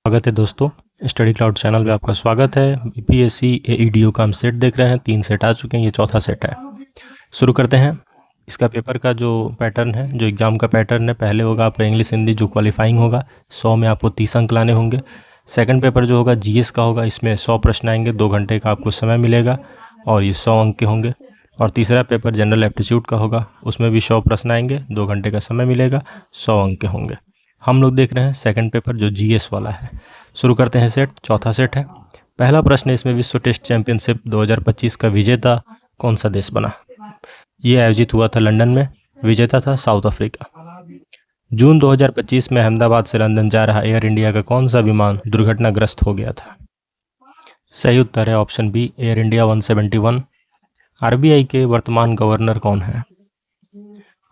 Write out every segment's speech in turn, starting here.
स्वागत है दोस्तों, स्टडी क्लाउड चैनल में आपका स्वागत है। बीपीएससी एईडीओ का हम सेट देख रहे हैं। 3 सेट आ चुके हैं, ये चौथा सेट है। शुरू करते हैं। इसका पेपर का जो पैटर्न है, जो एग्ज़ाम का पैटर्न है, पहले होगा आपका इंग्लिश हिंदी जो क्वालिफाइंग होगा, 100 में आपको 30 अंक लाने होंगे। सेकंड पेपर जो होगा जीएस का होगा, इसमें 100 प्रश्न आएंगे, 2 घंटे का आपको समय मिलेगा और ये 100 अंक के होंगे। और तीसरा पेपर जनरल एप्टीट्यूड का होगा, उसमें भी 100 प्रश्न आएंगे, 2 घंटे का समय मिलेगा, 100 अंक के होंगे। हम लोग देख रहे हैं सेकंड पेपर जो जीएस वाला है। शुरू करते हैं सेट, चौथा सेट है। पहला प्रश्न है इसमें, विश्व टेस्ट चैंपियनशिप 2025 का विजेता कौन सा देश बना? ये आयोजित हुआ था लंदन में, विजेता था साउथ अफ्रीका। जून 2025 में अहमदाबाद से लंदन जा रहा एयर इंडिया का कौन सा विमान दुर्घटनाग्रस्त हो गया था? सही उत्तर है option B, Air India 171। RBI के वर्तमान गवर्नर कौन है?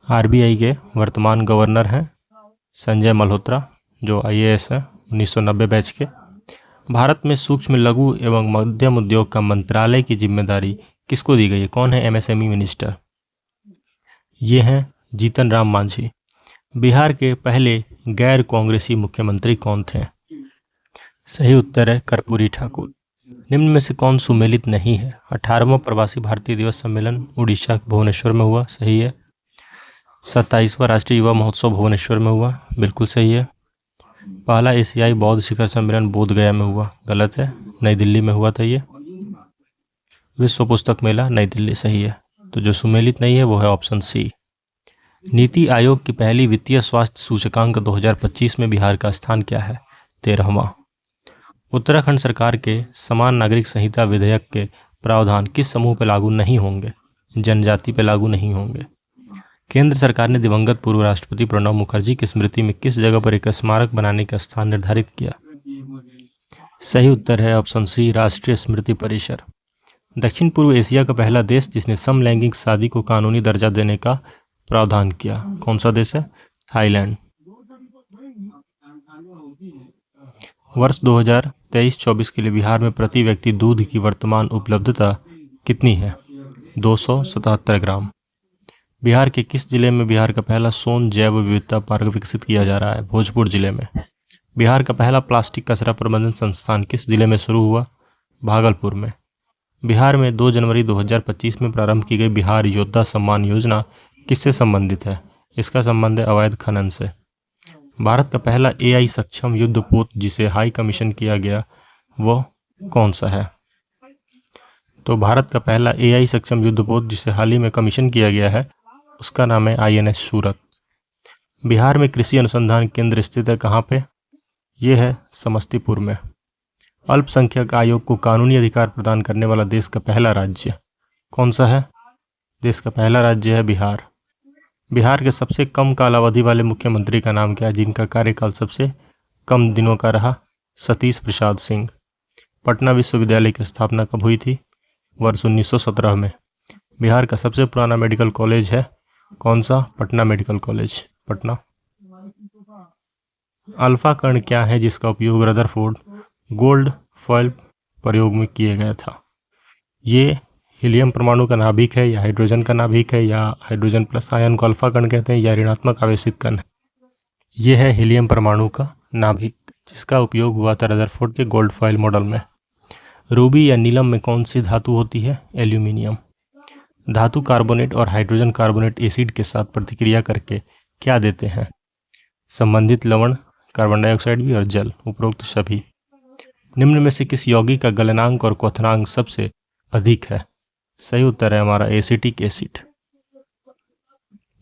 आरबीआई के वर्तमान गवर्नर हैं संजय मल्होत्रा, जो आईएएस है, 1990 बैच के। भारत में सूक्ष्म लघु एवं मध्यम उद्योग का मंत्रालय की जिम्मेदारी किसको दी गई है? कौन है एमएसएमई मिनिस्टर? ये हैं जीतन राम मांझी। बिहार के पहले गैर कांग्रेसी मुख्यमंत्री कौन थे? सही उत्तर है कर्पूरी ठाकुर। निम्न में से कौन सुमेलित नहीं है? 18वां प्रवासी भारतीय दिवस सम्मेलन उड़ीसा के भुवनेश्वर में हुआ, सही है। 27वां राष्ट्रीय युवा महोत्सव भुवनेश्वर में हुआ, बिल्कुल सही है। पहला एशियाई बौद्ध शिखर सम्मेलन बोध गया में हुआ, गलत है, नई दिल्ली में हुआ था ये। विश्व पुस्तक मेला नई दिल्ली, सही है। तो जो सुमेलित नहीं है वो है ऑप्शन सी। नीति आयोग की पहली वित्तीय स्वास्थ्य सूचकांक 2025 में बिहार का स्थान क्या है? 13वां। उत्तराखंड सरकार के समान नागरिक संहिता विधेयक के प्रावधान किस समूह पर लागू नहीं होंगे? जनजाति पर लागू नहीं होंगे। केंद्र सरकार ने दिवंगत पूर्व राष्ट्रपति प्रणब मुखर्जी की स्मृति में किस जगह पर एक स्मारक बनाने का स्थान निर्धारित किया? सही उत्तर है ऑप्शन सी, राष्ट्रीय स्मृति परिसर। दक्षिण पूर्व एशिया का पहला देश जिसने समलैंगिक शादी को कानूनी दर्जा देने का प्रावधान किया, कौन सा देश है? थाईलैंड। वर्ष 2023-24 के लिए बिहार में प्रति व्यक्ति दूध की वर्तमान उपलब्धता कितनी है? 277 ग्राम। बिहार के किस जिले में बिहार का पहला सोन जैव विविधता पार्क विकसित किया जा रहा है? भोजपुर जिले में। बिहार का पहला प्लास्टिक कचरा प्रबंधन संस्थान किस जिले में शुरू हुआ? भागलपुर में। बिहार में 2 जनवरी 2025 में प्रारंभ की गई बिहार योद्धा सम्मान योजना किससे संबंधित है? इसका संबंध है अवैध खनन से। भारत का पहला एआई सक्षम युद्धपोत जिसे हाई कमीशन किया गया वो कौन सा है? तो भारत का पहला एआई सक्षम युद्धपोत जिसे हाल ही में कमीशन किया गया है उसका नाम है आईएनएस सूरत। बिहार में कृषि अनुसंधान केंद्र स्थित है कहाँ पे? ये है समस्तीपुर में। अल्पसंख्यक आयोग को कानूनी अधिकार प्रदान करने वाला देश का पहला राज्य कौन सा है? देश का पहला राज्य है बिहार। बिहार के सबसे कम कालावधि वाले मुख्यमंत्री का नाम क्या है जिनका कार्यकाल सबसे कम दिनों का रहा? सतीश प्रसाद सिंह। पटना विश्वविद्यालय की स्थापना कब हुई थी? वर्ष 1917 में। बिहार का सबसे पुराना मेडिकल कॉलेज है कौन सा? Patna medical college, Patna. Alpha कण क्या है जिसका उपयोग रदरफोर्ड गोल्ड फॉयल प्रयोग में किया गया था? ये हीलियम परमाणु का नाभिक है या हाइड्रोजन का नाभिक है या हाइड्रोजन प्लस आयन को अल्फा कण कहते हैं या ऋणात्मक आवेशित कण है? ये है हीलियम परमाणु का नाभिक जिसका उपयोग हुआ था रदरफोर्ड के गोल्ड फॉयल मॉडल में। रूबी या नीलम में कौन सी धातु होती है? एल्यूमिनियम। धातु कार्बोनेट और हाइड्रोजन कार्बोनेट एसिड के साथ प्रतिक्रिया करके क्या देते हैं? संबंधित लवण, कार्बन डाइऑक्साइड भी और जल, उपरोक्त सभी। निम्न में से किस यौगिक का गलनांक और क्वथनांक सबसे अधिक है? सही उत्तर है हमारा एसिटिक एसिड।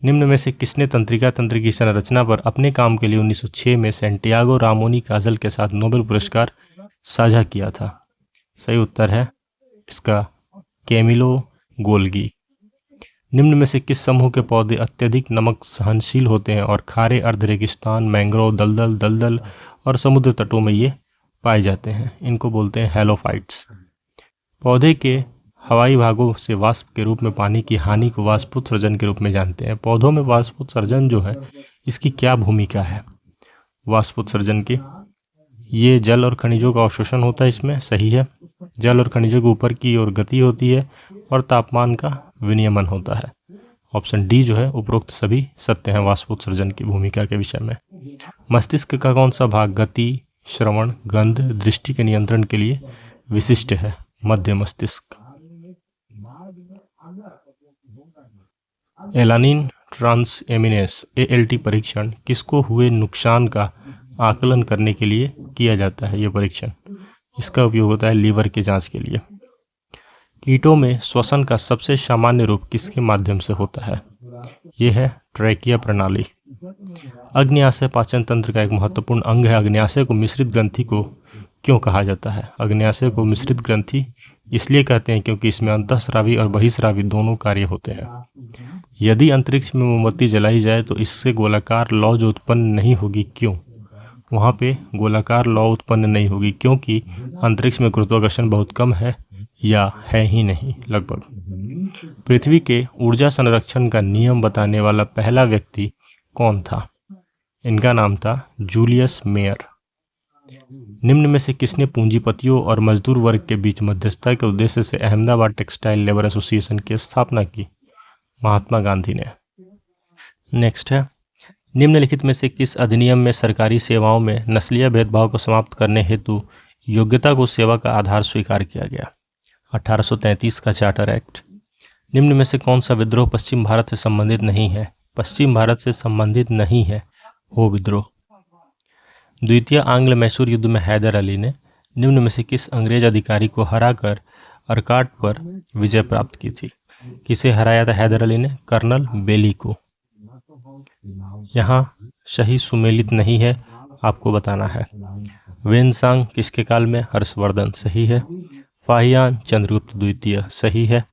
निम्न में से किसने तंत्रिका तंत्र की संरचना पर अपने काम के लिए 1906 में सैंटियागो रामोनी काजल के साथ नोबेल पुरस्कार साझा किया था? सही उत्तर है इसका कैमिलो गोल्गी। निम्न में से किस समूह के पौधे अत्यधिक नमक सहनशील होते हैं और खारे अर्ध रेगिस्तान, मैंग्रोव, दलदल और समुद्र तटों में ये पाए जाते हैं? इनको बोलते हैं हैलोफाइट्स। पौधे के हवाई भागों से वाष्प के रूप में पानी की हानि को वाष्पोत्सर्जन के रूप में जानते हैं। पौधों में वाष्पोत्सर्जन जो है इसकी क्या भूमिका है? वाष्पोत्सर्जन की, ये जल और खनिजों का अवशोषण होता है इसमें, सही है। जल और खनिजों के ऊपर की ओर गति होती है और तापमान का विनियमन होता है। ऑप्शन डी जो है उपरोक्त सभी सत्य हैं वाष्पोत्सर्जन की भूमिका के विषय में। मस्तिष्क का कौन सा भाग गति, श्रवण, गंध, दृष्टि के नियंत्रण के लिए विशिष्ट है। मध्य मस्तिष्क। एलानिन ट्रांसएमिनेस ALT परीक्षण किसको हुए नुकसान का आकलन करने के लिए किया जाता है? ये परीक्षण, इसका उपयोग होता है लीवर के जांच के लिए। कीटों में श्वसन का सबसे सामान्य रूप किसके माध्यम से होता है? यह है ट्रैकिया प्रणाली। अग्न्याशय पाचन तंत्र का एक महत्वपूर्ण अंग है। अग्न्याशय को मिश्रित ग्रंथि को क्यों कहा जाता है? अग्न्याशय को मिश्रित ग्रंथि इसलिए कहते हैं क्योंकि इसमें अंतःस्रावी और बहिःस्रावी दोनों कार्य होते हैं। यदि अंतरिक्ष में मोमबत्ती जलाई जाए तो इससे गोलाकार लौ उत्पन्न नहीं होगी। क्यों? वहाँ पे गोलाकार लौ उत्पन्न नहीं होगी क्योंकि अंतरिक्ष में गुरुत्वाकर्षण बहुत कम है या है ही नहीं लगभग। पृथ्वी के ऊर्जा संरक्षण का नियम बताने वाला पहला व्यक्ति कौन था? इनका नाम था जूलियस मेयर। निम्न में से किसने पूंजीपतियों और मजदूर वर्ग के बीच मध्यस्थता के उद्देश्य से अहमदाबाद टेक्सटाइल लेबर एसोसिएशन की स्थापना की? महात्मा गांधी ने। नेक्स्ट है, निम्नलिखित में से किस अधिनियम में सरकारी सेवाओं में नस्लीय भेदभाव को समाप्त करने हेतु योग्यता को सेवा का आधार स्वीकार किया गया? 1833 का चार्टर एक्ट। निम्न में से कौन सा विद्रोह पश्चिम भारत से संबंधित नहीं है? पश्चिम भारत से संबंधित नहीं है हो विद्रोह। द्वितीय आंग्ल मैसूर युद्ध में हैदर अली ने निम्न में से किस अंग्रेज अधिकारी को हराकर अर्काट पर विजय प्राप्त की थी? किसे हराया था हैदर अली ने? कर्नल बेली को। यहाँ सही सुमेलित नहीं है, आपको बताना है। वेनसांग किसके काल में? हर्षवर्धन, सही है। फाहियान चंद्रगुप्त द्वितीय, सही है।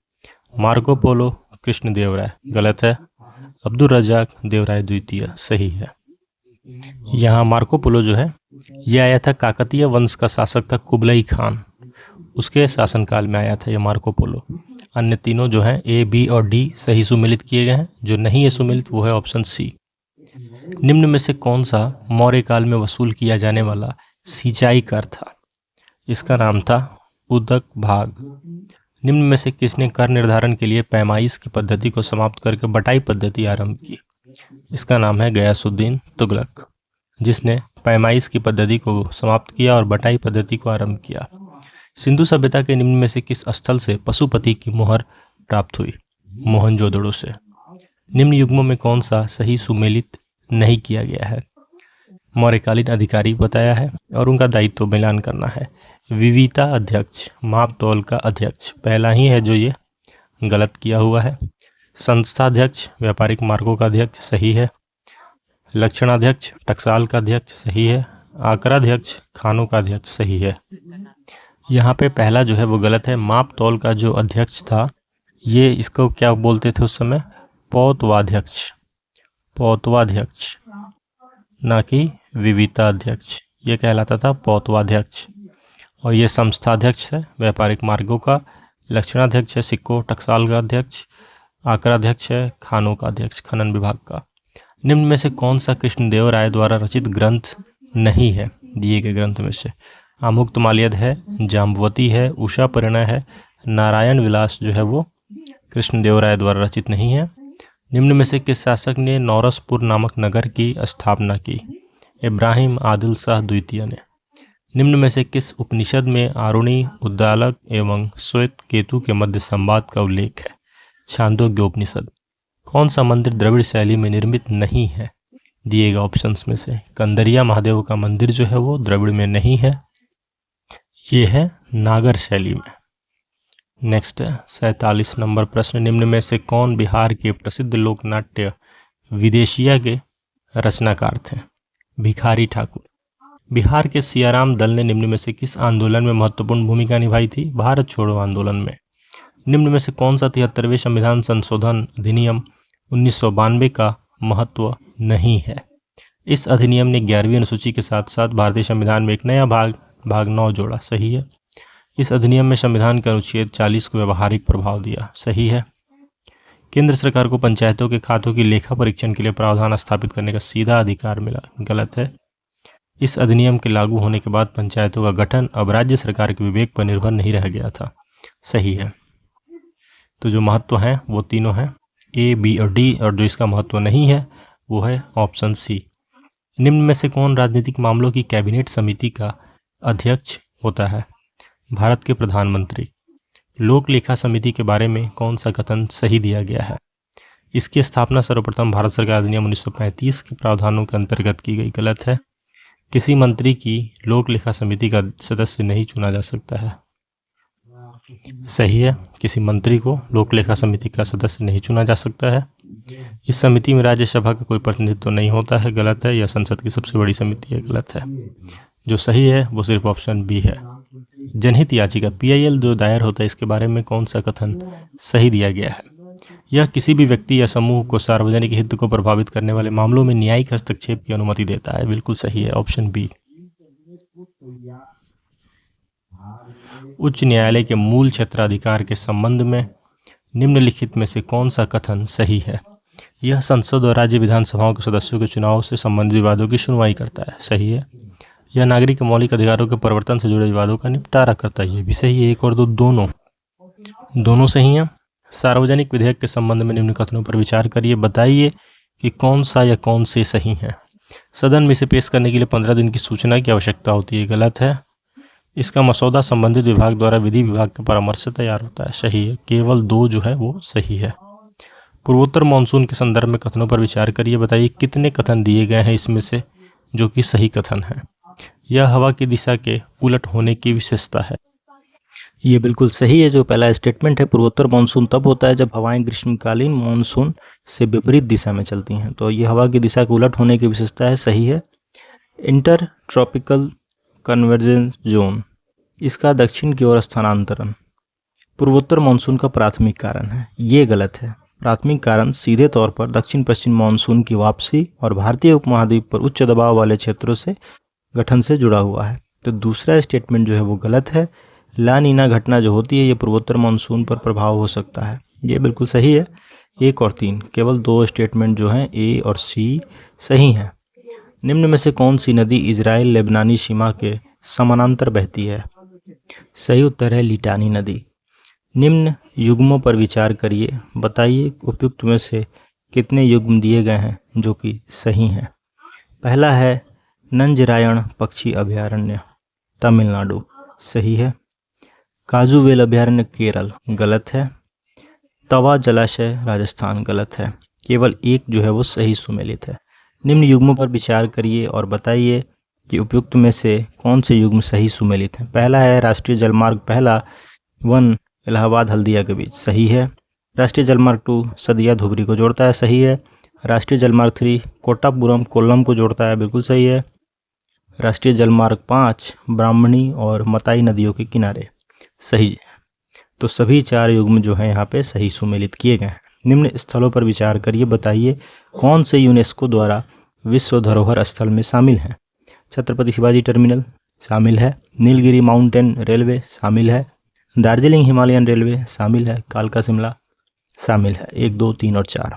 मार्को पोलो कृष्णदेवराय, गलत है। अब्दुल रजाक देवराय द्वितीय, सही है। यहाँ मार्को पोलो जो है ये आया था, काकतीय वंश का शासक था कुबलई खान, उसके शासनकाल में आया था ये मार्को पोलो। अन्य तीनों जो हैं A, B और D सही सुमेलित किए गए हैं। जो नहीं है सुमेलित वो है ऑप्शन C। निम्न में से कौन सा मौर्य काल में वसूल किया जाने वाला सिंचाई कर था? इसका नाम था उदक भाग। निम्न में से किसने कर निर्धारण के लिए पैमाइश की पद्धति को समाप्त करके बटाई पद्धति आरंभ की? इसका नाम है गयासुद्दीन तुगलक, जिसने पैमाइश की पद्धति को समाप्त किया और बटाई पद्धति को आरंभ किया। सिंधु सभ्यता के निम्न में से किस स्थल से पशुपति की मोहर प्राप्त हुई? मोहनजोदड़ो से। निम्न युग्मों में कौन सा सही सुमेलित नहीं किया गया है? मौर्यकालीन अधिकारी बताया है और उनका दायित्व मिलान करना है। विविता अध्यक्ष, माप तौल का अध्यक्ष, पहला ही है जो ये गलत किया हुआ है। संस्थाध्यक्ष, व्यापारिक मार्गों का अध्यक्ष, सही है। लक्षणाध्यक्ष, टकसाल का अध्यक्ष, सही है। आकराध्यक्ष, खानों का अध्यक्ष, सही है। यहाँ पे पहला जो है वो गलत है। माप तौल का जो अध्यक्ष था ये इसको क्या बोलते थे उस समय? पौतवाध्यक्ष, पौतवाध्यक्ष, ना कि विविताध्यक्ष। ये कहलाता था पौतवाध्यक्ष। और ये संस्थाध्यक्ष है व्यापारिक मार्गों का, लक्षणाध्यक्ष है सिक्कों टकसाल का अध्यक्ष, आकराध्यक्ष है खानों का अध्यक्ष, खनन विभाग का। निम्न में से कौन सा कृष्णदेवराय द्वारा रचित ग्रंथ नहीं है दिए गए ग्रंथ में से? आमुक्तमाल्यद है, जाम्बवती है, उषा परिणय है, नारायण विलास जो है वो कृष्णदेवराय द्वारा रचित नहीं है। निम्न में से किस शासक ने नौरसपुर नामक नगर की स्थापना की? इब्राहिम आदिल शाह द्वितीय ने। निम्न में से किस उपनिषद में आरुणी, उद्दालक एवं श्वेत केतु के मध्य संवाद का उल्लेख है? छांदोग्य उपनिषद। कौन सा मंदिर द्रविड़ शैली में निर्मित नहीं है दिए गए ऑप्शंस में से? कंदरिया महादेव का मंदिर जो है वो द्रविड़ में नहीं है, ये है नागर शैली में। नेक्स्ट है 47 नंबर प्रश्न। निम्न में से कौन बिहार के प्रसिद्ध लोकनाट्य विदेशिया के रचनाकार थे? भिखारी ठाकुर। बिहार के सियाराम दल ने निम्न में से किस आंदोलन में महत्वपूर्ण भूमिका निभाई थी? भारत छोड़ो आंदोलन में। निम्न में से कौन सा 73वें संविधान संशोधन अधिनियम 1992 का महत्व नहीं है? इस अधिनियम ने 11वीं अनुसूची के साथ साथ भारतीय संविधान में एक नया भाग 9 जोड़ा, सही है। इस अधिनियम में संविधान के अनुच्छेद 40 को व्यवहारिक प्रभाव दिया, सही है। केंद्र सरकार को पंचायतों के खातों की लेखा परीक्षण के लिए प्रावधान स्थापित करने का सीधा अधिकार मिला, गलत है। इस अधिनियम के लागू होने के बाद पंचायतों का गठन अब राज्य सरकार के विवेक पर निर्भर नहीं रह गया था, सही है। तो जो महत्व हैं वो तीनों हैं A, B और D, और जो इसका महत्व नहीं है वो है ऑप्शन C। निम्न में से कौन राजनीतिक मामलों की कैबिनेट समिति का अध्यक्ष होता है? भारत के प्रधानमंत्री। लोक लेखा समिति के बारे में कौन सा कथन सही दिया गया है? इसकी स्थापना सर्वप्रथम भारत सरकार अधिनियम 1935 के प्रावधानों के अंतर्गत की गई। गलत है। किसी मंत्री की लोक लेखा समिति का सदस्य नहीं चुना जा सकता है। सही है, किसी मंत्री को लोक लेखा समिति का सदस्य नहीं चुना जा सकता है। इस समिति में राज्यसभा का कोई प्रतिनिधित्व नहीं होता है। गलत है, यह संसद की सबसे बड़ी समिति है। गलत है। जो सही है वो सिर्फ ऑप्शन बी है। जनहित याचिका PIL जो दायर होता है, इसके बारे में कौन सा कथन सही दिया गया है? यह किसी भी व्यक्ति या समूह को सार्वजनिक हित को प्रभावित करने वाले मामलों में न्यायिक हस्तक्षेप की अनुमति देता है। बिल्कुल सही है, ऑप्शन बी। उच्च न्यायालय के मूल क्षेत्राधिकार के संबंध में निम्नलिखित में से कौन सा कथन सही है? यह संसद और राज्य विधानसभाओं के सदस्यों के चुनाव से संबंधित विवादों की सुनवाई करता है। सही है। यह नागरिक के मौलिक अधिकारों के परिवर्तन से जुड़े विवादों का निपटारा करता है। ये भी सही है। 1 और 2 दोनों सही हैं। सार्वजनिक विधेयक के संबंध में निम्न कथनों पर विचार करिए। बताइए कि कौन सा या कौन से सही हैं। सदन में इसे पेश करने के लिए 15 दिन की सूचना की आवश्यकता होती है। गलत है। इसका मसौदा संबंधित विभाग द्वारा विधि विभाग के परामर्श से तैयार होता है। सही है। केवल 2 जो है वो सही है। पूर्वोत्तर मानसून के संदर्भ में कथनों पर विचार करिए। बताइए कितने कथन दिए गए हैं इसमें से जो कि सही कथन है। यह हवा की दिशा के उलट होने की विशेषता है। ये बिल्कुल सही है। जो पहला स्टेटमेंट है, पूर्वोत्तर मानसून तब होता है जब हवाएं ग्रीष्मकालीन मानसून से विपरीत दिशा में चलती हैं। तो ये हवा की दिशा के उलट होने की विशेषता है। सही है। इंटर ट्रॉपिकल कन्वर्जेंस जोन, इसका दक्षिण की ओर स्थानांतरण पूर्वोत्तर मानसून का प्राथमिक कारण है। ये गलत है। प्राथमिक कारण सीधे तौर पर दक्षिण पश्चिम मानसून की वापसी और भारतीय उपमहाद्वीप पर उच्च दबाव वाले क्षेत्रों से गठन से जुड़ा हुआ है। तो दूसरा स्टेटमेंट जो है वो गलत है। ला नीना घटना जो होती है ये पूर्वोत्तर मानसून पर प्रभाव हो सकता है। ये बिल्कुल सही है। 1 और 3, केवल 2 स्टेटमेंट जो हैं A और C सही हैं। निम्न में से कौन सी नदी इजराइल लेबनानी सीमा के समानांतर बहती है? सही उत्तर है लिटानी नदी। निम्न युग्मों पर विचार करिए। बताइए उपयुक्त में से कितने युग्म दिए गए हैं जो कि सही हैं। पहला है नंजरायण पक्षी अभयारण्य, तमिलनाडु। सही है। काजूवेल अभयारण्य, केरल। गलत है। तवा जलाशय, राजस्थान। गलत है। केवल 1 जो है वो सही सुमेलित है। निम्न युग्मों पर विचार करिए और बताइए कि उपयुक्त में से कौन से युग्म सही सुमेलित हैं। पहला है राष्ट्रीय जलमार्ग पहला 1 इलाहाबाद हल्दिया के बीच। सही है। राष्ट्रीय जलमार्ग 2 सदिया धुबरी को जोड़ता है। सही है। राष्ट्रीय जलमार्ग 3 कोट्टापुरम कोल्लम को जोड़ता है। बिल्कुल सही है। राष्ट्रीय जलमार्ग 5 ब्राह्मणी और मताई नदियों के किनारे। सही है। तो सभी 4 युग्म जो हैं यहाँ पे सही सुमेलित किए गए हैं। निम्न स्थलों पर विचार करिए। बताइए कौन से यूनेस्को द्वारा विश्व धरोहर स्थल में शामिल हैं। छत्रपति शिवाजी टर्मिनल शामिल है। नीलगिरी माउंटेन रेलवे शामिल है। दार्जिलिंग हिमालयन रेलवे शामिल है। कालका शिमला शामिल है। 1, 2, 3 और 4।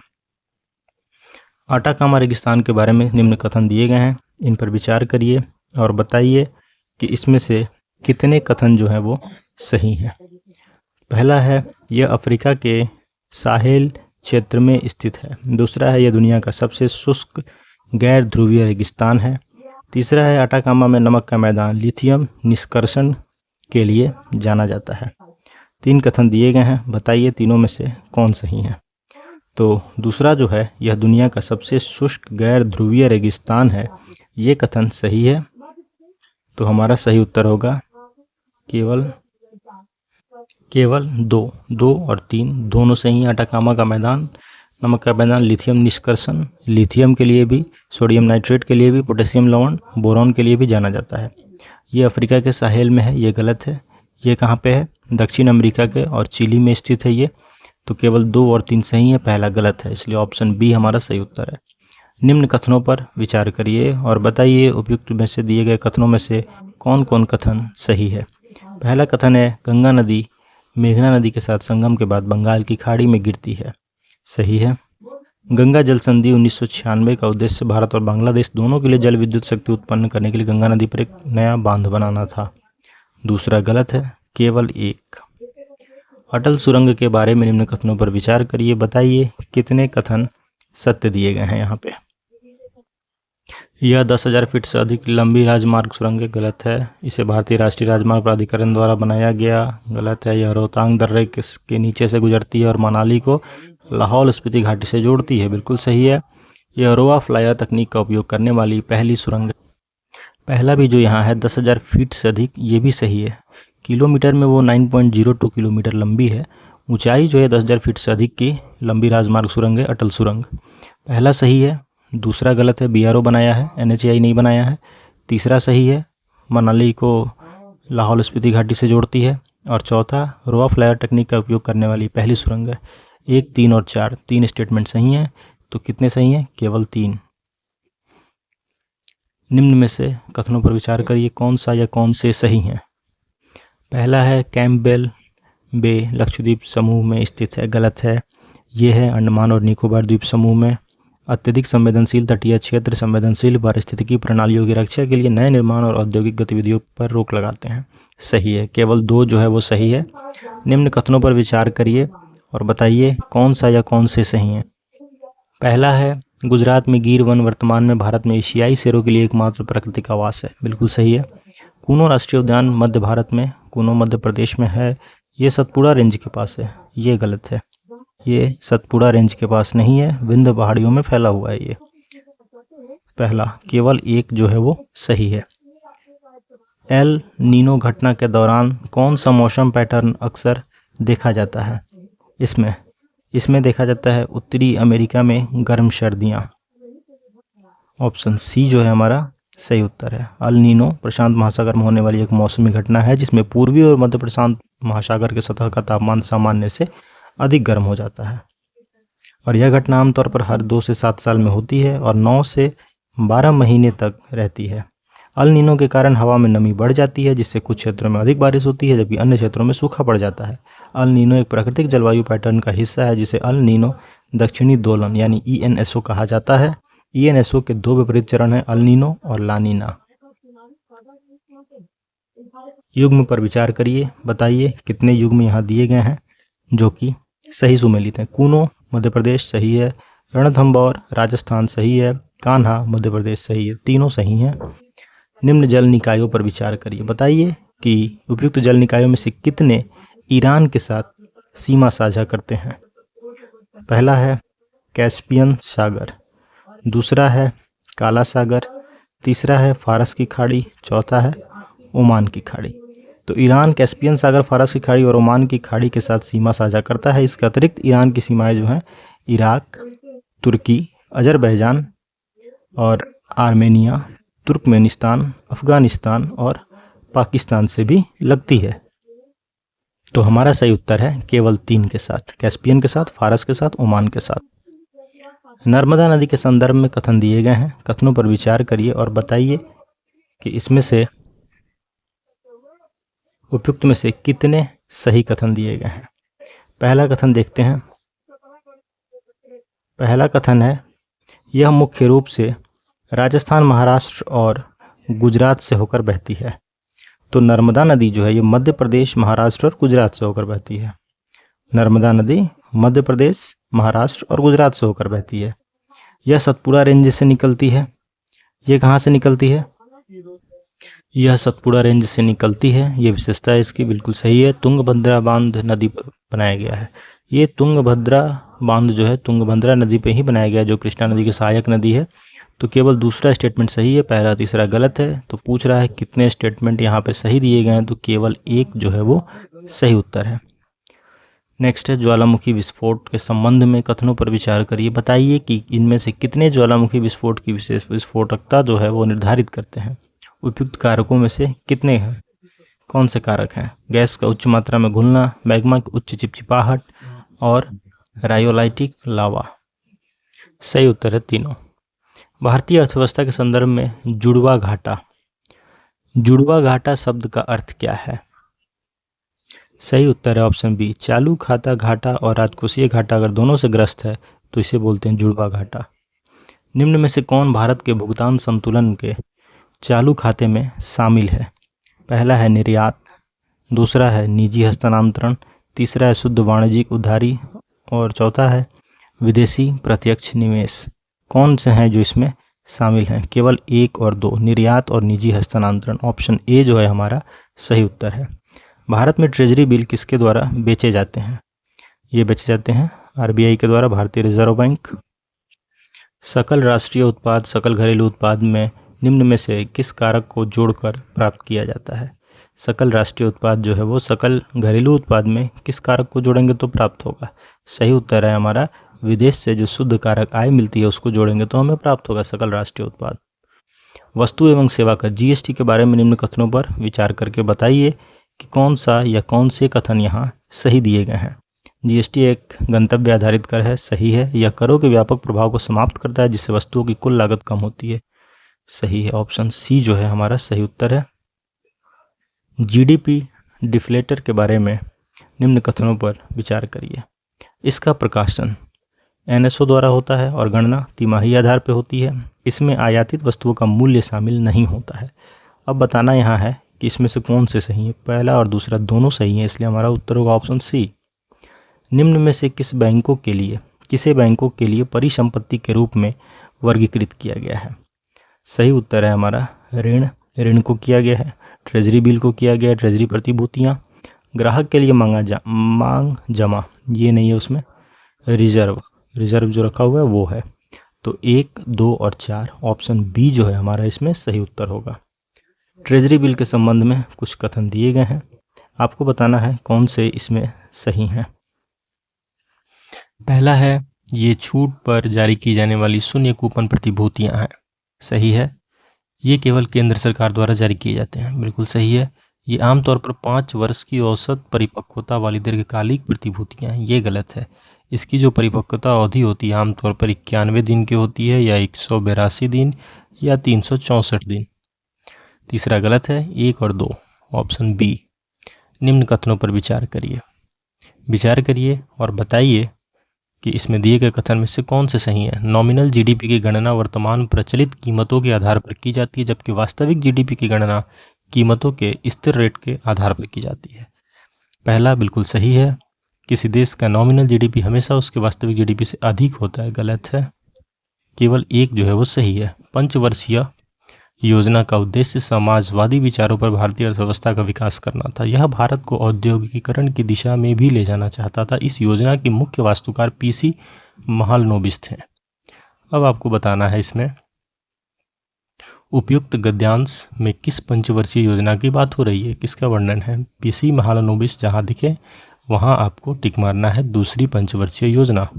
आटाकामा रेगिस्तान के बारे में निम्न कथन दिए गए हैं। इन पर विचार करिए और बताइए कि इसमें से कितने कथन जो हैं वो सही हैं। पहला है यह अफ्रीका के साहेल क्षेत्र में स्थित है। दूसरा है यह दुनिया का सबसे शुष्क गैर ध्रुवीय रेगिस्तान है। तीसरा है आटाकामा में नमक का मैदान लिथियम निष्कर्षण के लिए जाना जाता है। 3 कथन दिए गए हैं। बताइए तीनों में से कौन सही है। तो दूसरा जो है यह दुनिया का सबसे शुष्क गैर ध्रुवीय रेगिस्तान है, ये कथन सही है। तो हमारा सही उत्तर होगा केवल 2 और 3 दोनों सही हैं। आटाकामा का मैदान, नमक का मैदान, लिथियम निष्कर्षण, लिथियम के लिए भी, सोडियम नाइट्रेट के लिए भी, पोटेशियम लवण, बोरॉन के लिए भी जाना जाता है। ये अफ्रीका के साहेल में है। ये गलत है। ये कहाँ पे है? दक्षिण अमेरिका के और चिली में स्थित है ये। तो केवल 2 और 3 सही है, पहला गलत है, इसलिए ऑप्शन बी हमारा सही उत्तर है। निम्न कथनों पर विचार करिए और बताइए उपयुक्त में से दिए गए कथनों में से कौन कौन कथन सही है। पहला कथन है गंगा नदी मेघना नदी के साथ संगम के बाद बंगाल की खाड़ी में गिरती है। सही है। गंगा जल संधि 1996 का उद्देश्य भारत और बांग्लादेश दोनों के लिए जल विद्युत शक्ति उत्पन्न करने के लिए गंगा नदी पर एक नया बांध बनाना था। दूसरा गलत है, केवल 1। अटल सुरंग के बारे में निम्न कथनों पर विचार करिए। बताइए कितने कथन सत्य दिए गए हैं यहाँ पे। यह 10,000 फीट से अधिक लंबी राजमार्ग सुरंग गलत है। इसे भारतीय राष्ट्रीय राजमार्ग प्राधिकरण द्वारा बनाया गया, गलत है। यह रोहतांग दर्रे के नीचे से गुजरती है और मनाली को लाहौल स्पीति घाटी से जोड़ती है, बिल्कुल सही है। यह रोआ फ्लायर तकनीक का उपयोग करने वाली पहली सुरंग। पहला भी जो यहाँ है 10,000 फीट से अधिक, ये भी सही है। किलोमीटर में वो 9.02 किलोमीटर लंबी है। ऊंचाई जो है 10,000 फीट से अधिक की लंबी राजमार्ग सुरंग है अटल सुरंग। पहला सही है, दूसरा गलत है, BRO बनाया है, NHAI नहीं बनाया है। तीसरा सही है, मनाली को लाहौल स्पीति घाटी से जोड़ती है। और चौथा रोआ फ्लायर टेक्निक का उपयोग करने वाली पहली सुरंग है। 1, 3 और 4 तीन स्टेटमेंट सही हैं। तो कितने सही हैं? केवल 3। निम्न में से कथनों पर विचार करिए, कौन सा या कौन से सही हैं। पहला है कैंपबेल बे लक्षद्वीप समूह में स्थित है, गलत है। ये है अंडमान और निकोबार द्वीप समूह में। अत्यधिक संवेदनशील तटीय क्षेत्र संवेदनशील पारिस्थितिकी प्रणालियों की रक्षा के लिए नए निर्माण और औद्योगिक गतिविधियों पर रोक लगाते हैं, सही है। केवल 2 जो है वो सही है। निम्न कथनों पर विचार करिए और बताइए कौन सा या कौन से सही हैं। पहला है गुजरात में गिर वन वर्तमान में भारत में एशियाई शेरों के लिए एकमात्र प्राकृतिक आवास है, बिल्कुल सही है। कूनो राष्ट्रीय उद्यान मध्य भारत में, कूनो मध्य प्रदेश में है। ये सतपुड़ा रेंज के पास है, ये गलत है। ये सतपुड़ा रेंज के पास नहीं है, विंध्य पहाड़ियों में फैला हुआ है ये। पहला केवल 1 जो है वो सही है। एल नीनो घटना के दौरान कौन सा मौसम पैटर्न अक्सर देखा जाता है? इसमें देखा जाता है उत्तरी अमेरिका में गर्म सर्दियाँ। ऑप्शन सी जो है हमारा सही उत्तर है। अल नीनो प्रशांत महासागर में होने वाली एक मौसमी घटना है जिसमें पूर्वी और मध्य प्रशांत महासागर के सतह का तापमान सामान्य से अधिक गर्म हो जाता है और यह घटना आमतौर पर हर 2 से 7 साल में होती है और 9 से 12 महीने तक रहती है। अल नीनो के कारण हवा में नमी बढ़ जाती है जिससे कुछ क्षेत्रों में अधिक बारिश होती है जबकि अन्य क्षेत्रों में सूखा पड़ जाता है। अल नीनो एक प्राकृतिक जलवायु पैटर्न का हिस्सा है जिसे अल नीनो दक्षिणी दोलन यानी ENSO कहा जाता है। ENSO के 2 विपरीत चरण हैं, अल नीनो और ला नीना। युग्म पर विचार करिए, बताइए कितने युग्म यहाँ दिए गए हैं जो कि सही सुमेलित हैं। कूनो मध्य प्रदेश सही है, रणथंभौर राजस्थान सही है, कान्हा मध्य प्रदेश सही है, तीनों सही हैं। निम्न जल निकायों पर विचार करिए, बताइए कि उपयुक्त जल निकायों में से कितने ईरान के साथ सीमा साझा करते हैं। पहला है कैस्पियन सागर, दूसरा है काला सागर, तीसरा है फारस की खाड़ी, चौथा है ओमान की खाड़ी। तो ईरान कैस्पियन सागर, फारस की खाड़ी और ओमान की खाड़ी के साथ सीमा साझा करता है। इसके अतिरिक्त ईरान की सीमाएं जो हैं इराक, तुर्की, अजरबैजान और आर्मेनिया, तुर्कमेनिस्तान, अफगानिस्तान और पाकिस्तान से भी लगती है। तो हमारा सही उत्तर है केवल 3 के साथ, कैस्पियन के साथ, फारस के साथ, ओमान के साथ। नर्मदा नदी के संदर्भ में कथन दिए गए हैं, कथनों पर विचार करिए और बताइए कि इसमें से उपयुक्त में से कितने सही कथन दिए गए हैं। पहला कथन देखते हैं। पहला कथन है यह मुख्य रूप से राजस्थान, महाराष्ट्र और गुजरात से होकर बहती है। तो नर्मदा नदी जो है ये मध्य प्रदेश, महाराष्ट्र और गुजरात से होकर बहती है। नर्मदा नदी मध्य प्रदेश, महाराष्ट्र और गुजरात से होकर बहती है। यह सतपुड़ा रेंज से निकलती है। ये कहाँ से निकलती है? यह सतपुड़ा रेंज से निकलती है, ये विशेषता है इसकी, बिल्कुल सही है। तुंगभद्रा बांध नदी पर बनाया गया है। ये तुंगभद्रा बांध जो है तुंगभद्रा नदी पे ही बनाया गया है जो कृष्णा नदी की सहायक नदी है। तो केवल दूसरा स्टेटमेंट सही है, पहला तीसरा गलत है। तो पूछ रहा है कितने स्टेटमेंट यहाँ पे सही दिए गए हैं, तो केवल 1 जो है वो सही उत्तर है। नेक्स्ट है ज्वालामुखी विस्फोट के संबंध में कथनों पर विचार करिए, बताइए कि इनमें से कितने ज्वालामुखी विस्फोट की विशेष विस्फोटकता जो है वो निर्धारित करते हैं। उपयुक्त कारकों में से कितने हैं, कौन से कारक हैं? गैस का उच्च मात्रा में घुलना, मैग्मा की उच्च चिपचिपाहट और रायोलाइटिक लावा। सही उत्तर है तीनों। भारतीय अर्थव्यवस्था के संदर्भ में जुड़वा घाटा, जुड़वा घाटा शब्द का अर्थ क्या है? सही उत्तर है ऑप्शन बी, चालू खाता घाटा और राजकोषीय घाटा अगर दोनों से ग्रस्त है तो इसे बोलते हैं जुड़वा घाटा। निम्न में से कौन भारत के भुगतान संतुलन के चालू खाते में शामिल है? पहला है निर्यात, दूसरा है निजी हस्तांतरण, तीसरा है शुद्ध वाणिज्यिक उधारी और चौथा है विदेशी प्रत्यक्ष निवेश। कौन से हैं जो इसमें शामिल हैं? केवल 1 और 2, निर्यात और निजी हस्तांतरण। ऑप्शन ए जो है हमारा सही उत्तर है। भारत में ट्रेजरी बिल किसके द्वारा बेचे जाते हैं? ये बेचे जाते हैं आरबीआई के द्वारा, भारतीय रिजर्व बैंक। सकल राष्ट्रीय उत्पाद, सकल घरेलू उत्पाद में निम्न में से किस कारक को जोड़कर प्राप्त किया जाता है? सकल राष्ट्रीय उत्पाद जो है वो सकल घरेलू उत्पाद में किस कारक को जोड़ेंगे तो प्राप्त होगा? सही उत्तर है हमारा विदेश से जो शुद्ध कारक आय मिलती है उसको जोड़ेंगे तो हमें प्राप्त होगा सकल राष्ट्रीय उत्पाद। वस्तु एवं सेवा कर जीएसटी के बारे में निम्न कथनों पर विचार करके बताइए कि कौन सा या कौन से कथन यहाँ सही दिए गए हैं। जीएसटी एक गंतव्य आधारित कर है, सही है। यह करों के व्यापक प्रभाव को समाप्त करता है जिससे वस्तुओं की कुल लागत कम होती है, सही है। ऑप्शन सी जो है हमारा सही उत्तर है। जीडीपी डिफ्लेटर के बारे में निम्न कथनों पर विचार करिए। इसका प्रकाशन एनएसओ द्वारा होता है और गणना तिमाही आधार पर होती है। इसमें आयातित वस्तुओं का मूल्य शामिल नहीं होता है। अब बताना यहाँ है कि इसमें से कौन से सही है। पहला और दूसरा दोनों सही हैं, इसलिए हमारा उत्तर होगा ऑप्शन सी। निम्न में से किसे बैंकों के लिए परिसंपत्ति के रूप में वर्गीकृत किया गया है? सही उत्तर है हमारा ऋण को किया गया है, ट्रेजरी बिल को किया गया है, ट्रेजरी प्रतिभूतियाँ, ग्राहक के लिए मांग जमा ये नहीं है, उसमें रिजर्व जो रखा हुआ है वो है। तो 1, 2 और 4 ऑप्शन बी जो है हमारा इसमें सही उत्तर होगा। ट्रेजरी बिल के संबंध में कुछ कथन दिए गए हैं, आपको बताना है कौन से इसमें सही हैं। पहला है ये छूट पर जारी की जाने वाली शून्य कूपन प्रतिभूतियां हैं, सही है। ये केवल केंद्र सरकार द्वारा जारी किए जाते हैं, बिल्कुल सही है। ये आमतौर पर 5 वर्ष की औसत परिपक्वता वाली दीर्घकालिक प्रतिभूतियां हैं, ये गलत है। इसकी जो परिपक्वता अवधि होती है आमतौर पर 91 दिन की होती है, या 182 दिन या 364 दिन। तीसरा गलत है, 1 और 2 ऑप्शन बी। निम्न कथनों पर विचार करिए और बताइए कि इसमें दिए गए कथन में से कौन से सही है। नॉमिनल जीडीपी की गणना वर्तमान प्रचलित कीमतों के आधार पर की जाती है, जबकि वास्तविक जीडीपी की गणना कीमतों के स्थिर रेट के आधार पर की जाती है। पहला बिल्कुल सही है, किसी देश का नॉमिनल जीडीपी हमेशा उसके वास्तविक जीडीपी से अधिक होता है, गलत है। केवल एक जो है वो सही है। पंचवर्षीय योजना का उद्देश्य समाजवादी विचारों पर भारतीय अर्थव्यवस्था का विकास करना था। यह भारत को औद्योगिकीकरण की दिशा में भी ले जाना चाहता था। इस योजना की मुख्य वास्तुकार पीसी महालनोबिस थे। अब आपको बताना है इसमें उपयुक्त गद्यांश में किस पंचवर्षीय योजना की बात हो रही है, किसका वर्णन है। पीसी महालनोबिस जहां दिखे वहां आपको टिक मारना है, दूसरी पंचवर्षीय योजना।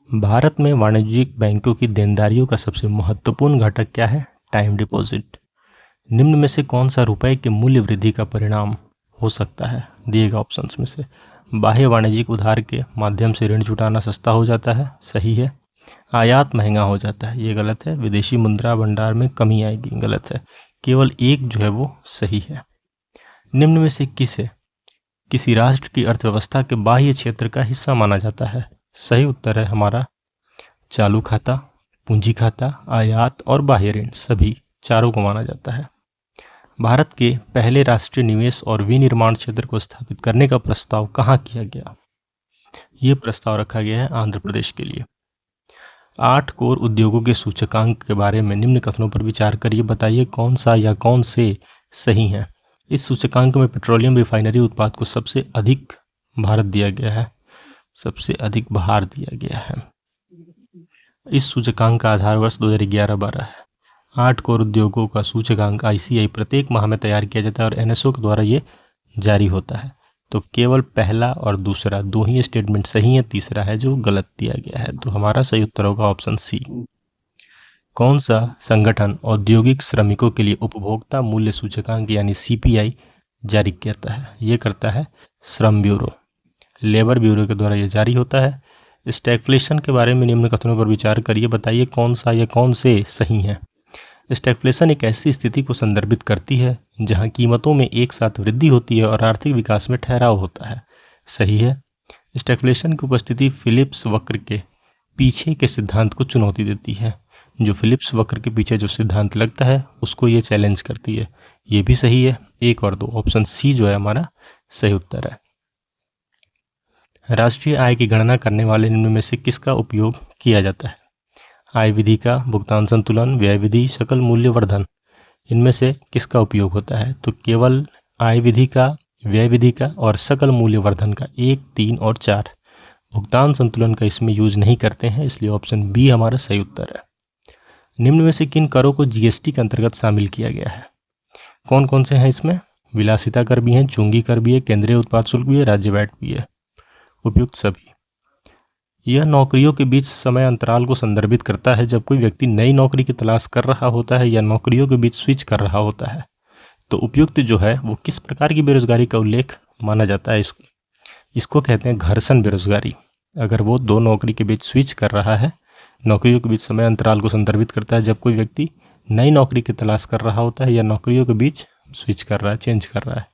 भारत में वाणिज्यिक बैंकों की देनदारियों का सबसे महत्वपूर्ण घटक क्या है? Time deposit. निम्न में से कौन सा रुपए के मूल्य वृद्धि का परिणाम हो सकता है? दिए गए ऑप्शंस में से बाह्य वाणिज्यिक उधार के माध्यम से ऋण जुटाना सस्ता हो जाता है, सही है। आयात महंगा हो जाता है, ये गलत है। विदेशी मुद्रा भंडार में कमी आएगी, गलत है। केवल एक जो है वो सही है। निम्न में से किसी राष्ट्र की अर्थव्यवस्था के बाह्य क्षेत्र का हिस्सा माना जाता है? सही उत्तर है हमारा चालू खाता, पूंजी खाता, आयात और बाह्य ऋण, सभी चारों को माना जाता है। भारत के पहले राष्ट्रीय निवेश और विनिर्माण क्षेत्र को स्थापित करने का प्रस्ताव कहाँ किया गया? ये प्रस्ताव रखा गया है आंध्र प्रदेश के लिए। 8 कोर उद्योगों के सूचकांक के बारे में निम्न कथनों पर विचार करिए, बताइए कौन सा या कौन से सही हैं। इस सूचकांक में पेट्रोलियम रिफाइनरी उत्पाद को सबसे अधिक भारत दिया गया है, सबसे अधिक भार दिया गया है। इस सूचकांक का आधार वर्ष 2011-12 है। 8 कोर उद्योगों का सूचकांक ICI प्रत्येक माह में तैयार किया जाता है और NSO के द्वारा ये जारी होता है। तो केवल पहला और दूसरा दो ही स्टेटमेंट सही है, तीसरा है जो गलत दिया गया है। तो हमारा सही उत्तर होगा ऑप्शन सी। कौन सा संगठन औद्योगिक श्रमिकों के लिए उपभोक्ता मूल्य सूचकांक यानी CPI जारी करता है? ये करता है श्रम ब्यूरो, लेबर ब्यूरो के द्वारा ये जारी होता है। स्टैगफ्लेशन के बारे में निम्न कथनों पर विचार करिए, बताइए कौन सा या कौन से सही हैं। स्टैगफ्लेशन एक ऐसी स्थिति को संदर्भित करती है जहां कीमतों में एक साथ वृद्धि होती है और आर्थिक विकास में ठहराव होता है, सही है। स्टैगफ्लेशन की उपस्थिति फिलिप्स वक्र के पीछे के सिद्धांत को चुनौती देती है। जो फिलिप्स वक्र के पीछे जो सिद्धांत लगता है उसको ये चैलेंज करती है, ये भी सही है। 1 और 2 ऑप्शन सी जो है हमारा सही उत्तर है। राष्ट्रीय आय की गणना करने वाले निम्न में से किसका उपयोग किया जाता है? आय विधि का, भुगतान संतुलन, व्यय विधि, सकल मूल्य वर्धन, इनमें से किसका उपयोग होता है? तो केवल आय विधि का, व्यय विधि का और सकल मूल्य वर्धन का, 1, 3 और 4। भुगतान संतुलन का इसमें यूज नहीं करते हैं, इसलिए ऑप्शन बी हमारा सही उत्तर है। निम्न में से किन करों को जीएसटी के अंतर्गत शामिल किया गया है? कौन कौन से हैं इसमें? विलासिता कर भी है, चुंगी कर भी है, केंद्रीय उत्पाद शुल्क भी है, राज्य वैट भी है। उपयुक्त सभी। यह नौकरियों के बीच समय अंतराल को संदर्भित करता है जब कोई व्यक्ति नई नौकरी की तलाश कर रहा होता है या नौकरियों के बीच स्विच कर रहा होता है। तो उपयुक्त जो है वो किस प्रकार की बेरोजगारी का उल्लेख माना जाता है? इसको कहते हैं घर्षण बेरोजगारी। अगर वो दो नौकरी के बीच स्विच कर रहा है, नौकरियों के बीच समय अंतराल को संदर्भित करता है जब कोई व्यक्ति नई नौकरी की तलाश कर रहा होता है या नौकरियों के बीच स्विच कर रहा है, चेंज कर रहा है।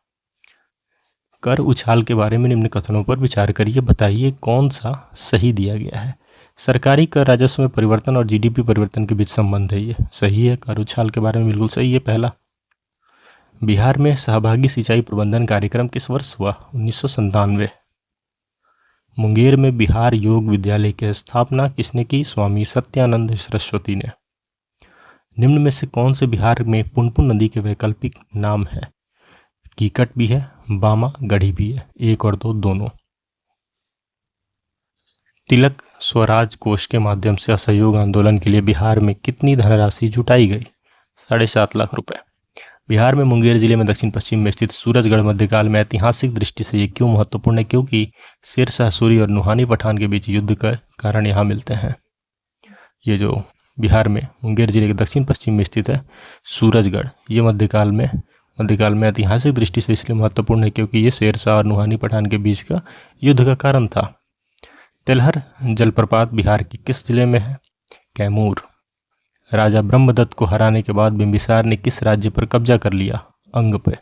कर उछाल के बारे में निम्न कथनों पर विचार करिए, बताइए कौन सा सही दिया गया है। सरकारी कर राजस्व में परिवर्तन और जीडीपी परिवर्तन के बीच संबंध है, ये सही है। कर उछाल के बारे में बिल्कुल सही है पहला। बिहार में सहभागी सिंचाई प्रबंधन कार्यक्रम किस वर्ष हुआ? 1997। मुंगेर में बिहार योग विद्यालय की स्थापना किसने की? स्वामी सत्यानंद सरस्वती ने। निम्न में से कौन से बिहार में पुनपुन नदी के वैकल्पिक नाम है? कीकट भी है, बामा गढ़ी भी है, 1 और 2 दोनों। तिलक स्वराज कोष के माध्यम से असहयोग आंदोलन के लिए बिहार में कितनी धनराशि जुटाई गई? 7.5 लाख रुपए। बिहार में मुंगेर जिले में दक्षिण पश्चिम में स्थित सूरजगढ़ मध्यकाल में ऐतिहासिक दृष्टि से ये क्यों महत्वपूर्ण है? क्योंकि शेरशाह सूरी और नुहानी पठान के बीच युद्ध का कारण यहाँ मिलते हैं। ये जो बिहार में मुंगेर जिले के दक्षिण पश्चिम में स्थित है सूरजगढ़, ये मध्यकाल में ऐतिहासिक दृष्टि से इसलिए महत्वपूर्ण है क्योंकि ये शेरशाह और नुहानी पठान के बीच का युद्ध का कारण था। तिलहर जलप्रपात बिहार के किस जिले में है? कैमूर। राजा ब्रह्मदत्त को हराने के बाद बिंबिसार ने किस राज्य पर कब्जा कर लिया? अंग पे।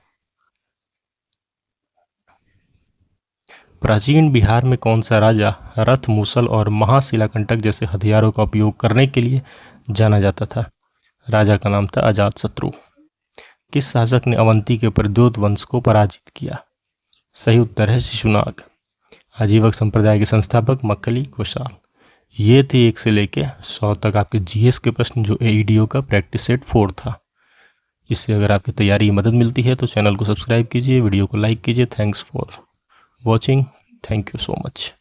प्राचीन बिहार में कौन सा राजा रथ, मूसल और महाशिलाकंटक जैसे हथियारों का उपयोग करने के लिए जाना जाता था? राजा का नाम था अजातशत्रु। किस शासक ने अवंती के प्रद्योत वंश को पराजित किया? सही उत्तर है शिशुनाग। आजीवक संप्रदाय के संस्थापक मक्कली कुशाल। ये थे 1 से लेके 100 तक आपके जीएस के प्रश्न जो एईडीओ का प्रैक्टिस सेट 4 था। इससे अगर आपकी तैयारी में मदद मिलती है तो चैनल को सब्सक्राइब कीजिए, वीडियो को लाइक कीजिए। Thanks for watching. Thank you so much.